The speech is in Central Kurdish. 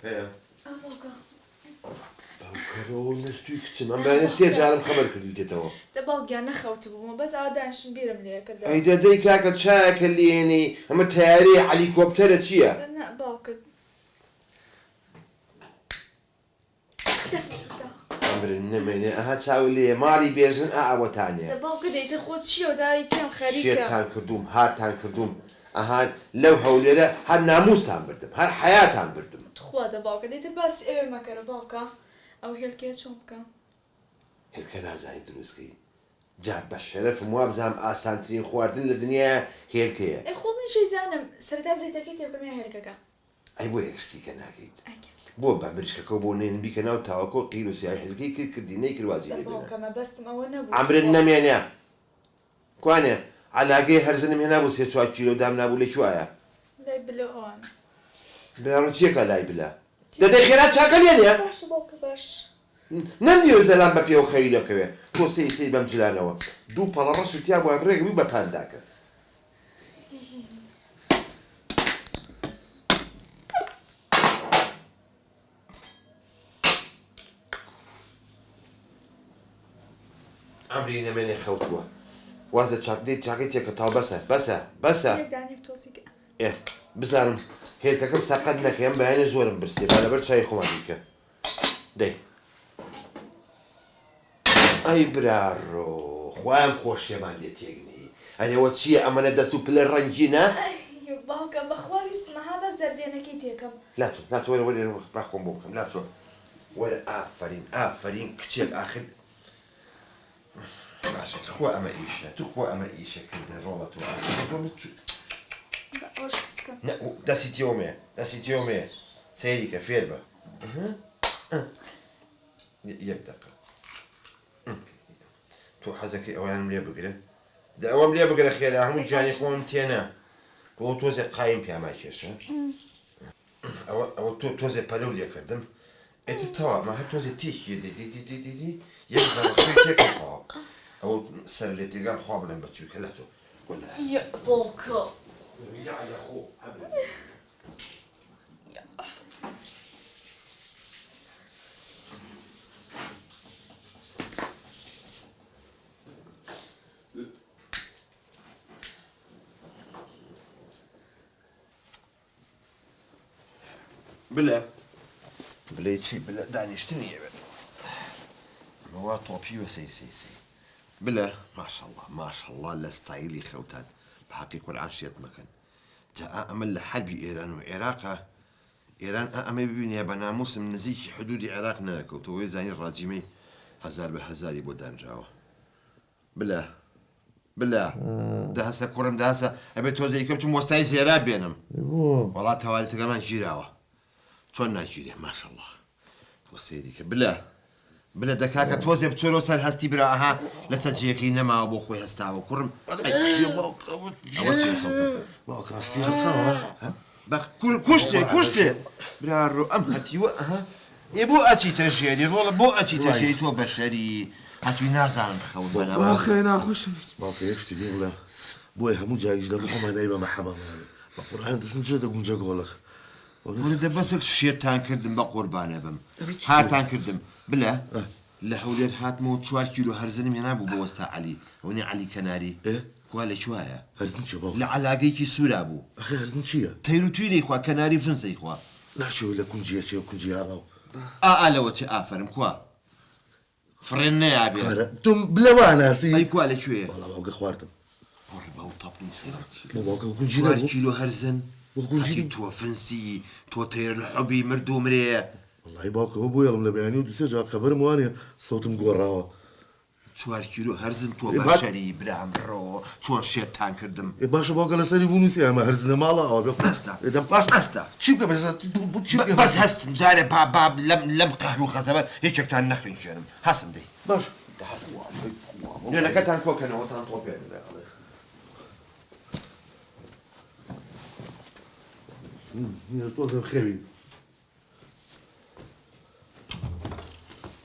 هەیە باوکە باوکەرەوە نەستوی کچم ئەم بەیانە سێ جارم خەبەر کردویتێتەوە دە باوکیان نەخەوت بوومە بەس ئادانشم بیرم لێ کردە ئەی دەدەی کاکە چایەکە لێنی ئەمە تیاری هەلیکۆپتەرە چییە؟ باوکت دەست سووتە ئەمرن نەمێنێ ئەها چاو لێ ماڵی بێژن ئاوەتانێ دە باوکە دەیتر خۆت چیەوە دای کەم خەریکە شێتان کردوم هاتان کردوم ئەها لەو هەولێرە هەر ناموستان بردم هەر حەیاتان بردم خوا دە باوکە دەیتر باسی ئەوێ مەکەرە باوکە ئەو هێلکەیە چۆن بکەم هێلکە نازانی دروستکەی جا بە شەرەفم وا بزانم ئاسانترین خواردن لە دنیا هێلکەیە ئەی خۆ من شەیزانم سەرەتا زەیتەکەی تێبکەم هێلکەکە ئەی بۆ یەکشتیکە ناکەیت بۆ بە بریشکەکە بۆ نێن بیکە ناو تاوەکۆ قیر و سیای هێلکەی کرد کردینەی کروازی لێ بێنە باوکەمە بەستم ئەوە نەبوو ئەمرن نەمێنێ کوانێ علاگەی هەرزنم هێنا بۆ 3-4 کیلۆ دام نابوو لە کوایە لای بلە ئەوان براڕۆ چیەکە لای بلا دەدەی خێرا چاکە لێنێ باشە باوکە باش نەمدیوە زەلام بە پێوە خەری دەکەوێت تۆ سەی بەم جلانەوە دوو پەڵە ڕەش و تیا بۆ ڕێگەوی بە پانداکە ئەمری نەمێنێ خەوتووە وازە چاکدەیت چاکەی تێکە تاو بەسە دانێک تۆزیکە ئێ بزانم هێتەکە سەقەت نەکەم بەیانێ زۆرم برسێ بەرەبەر چای خۆمان بیکە دەی ئەی برارۆ خۆیان خۆشێمان لێ تێگنی ئەرێوە چییە ئەمەنە دەست و پلە ڕەنگینە باوکە بەخوا ویستمەها بە زەردێنەکەی تێکەم لاتۆ وەرە باخۆم بۆ بکەم لاتۆ وەرە ئافرین کچێک ئاخر باشە تخوا ئەمە ئیشە توخوا ئەمە ئیشە کردە ڕۆڵە تۆ دەستی تێومێ سەیریکە فێر بە یەک دەقە تۆ حەزەکەی ئەویانم لێ بگرە ئەوەم لێ بگرە خێرا هەموو جانی خۆم تێنە بۆ تۆزێک قایم پیاما کێشە ئەوە تۆ تۆزێک پەلەو لێ کردم ئێتر تەوا مە هەر تۆزێک تێکی دیدی یەک زەڕەخۆی تێکەوە ئەوە سەر لێ تێگان خوا بڵێن بەچووکە لە تۆ باوکە بلێ چی بلە دانیشتنی ئەوێت ئەمەوا تۆپیوە سەی بلە ماشەڵڵا لە ستایلی خەوتان بە حەقی قورئان شێت مەکەن جا ئەمە لە حەربی ئێران و عێراقە ئێران ئەمە ببینێ بە ناموسم نزیکی حدودی عێراق نەکەوتەوەی زانی ڕاجیمەی 1000 بۆ دانراوە بلە دەهەسە کوڕم دەهەسە ئەبێت تۆزە یەکەم چم وەستای زێرا بێنم وەڵات هەواڵەتەکەمان گیراوە چۆن ناگیرێ ماشەڵڵا تۆ سەیریکە بلە دەکاکە تۆزێ بچۆرۆ سەر هەستی برا ئەها لەسەر جێەکەی نەماوە بۆ خۆی هەستاوە کوڕم کوشتێ براڕۆ ئەم هەتیوە ئەها ئێ بۆ ئەچیتە ژێری ڕۆڵە بۆ ئەچیتە ژێری تۆ بەشەری هەتووی نازانم خەون بەخێ ناخۆشم باوکە یەکشتی بێ بڵێ بۆیە هەموو جایش لە بخۆمانای بە مەحەمەمانە بە قورئان دەستم جێ دەگونجە گۆڵەخ وەرە بەسێک شێتان کردم بە قوربانە بم هاتان کردم بلە لە هەولێر هاتمەوە 4 کیلۆ هەرزنم هێنا بوو بۆ وەستا عەلی ئەوەنێ عەلی کەناری کوا لەکوایە هەرزن چێ باوکە لە عەلاگەیەکی سوورا بوو ئەخێ هەرزن چییە تەیر و تویرەی خوا کەناری فنسەی خوا ناشەوە لە کونجیە چێ کونجی هاڵاو لەوە چێ ئافرم کوا فڕێن نەیابێ تۆم بلەوە ناسی ئەی کوا لەکوێیە وەڵا باوکە خواردم بەو تەپنی سەر باوکە کونجی 4 کیلۆ هەرزن کونجی تۆ فنسی تۆ تەیر لە حوبی مرد و مرێ وەڵای باوکەوە بۆ یەڵم لە بەیانی و دوسێ جا خەبەرم وانێ سەوتم گۆڕاوە 4 کیلۆ هەرزن تۆ بەشەری برام ڕۆ چۆن شێتان کردم باشە باوکە لەسەری بوونیسی ئەمە هەرزنە ماڵە ئەوە بێ باش ئەستا چی بکە بەس هەستن جارێ باب لەم قەهر و خەزەبە یەکێکتان نەخینکێنم هەستم دەی باش نوێنەکەتان کۆکەنەوەتان تۆ پێ تۆزە خێوین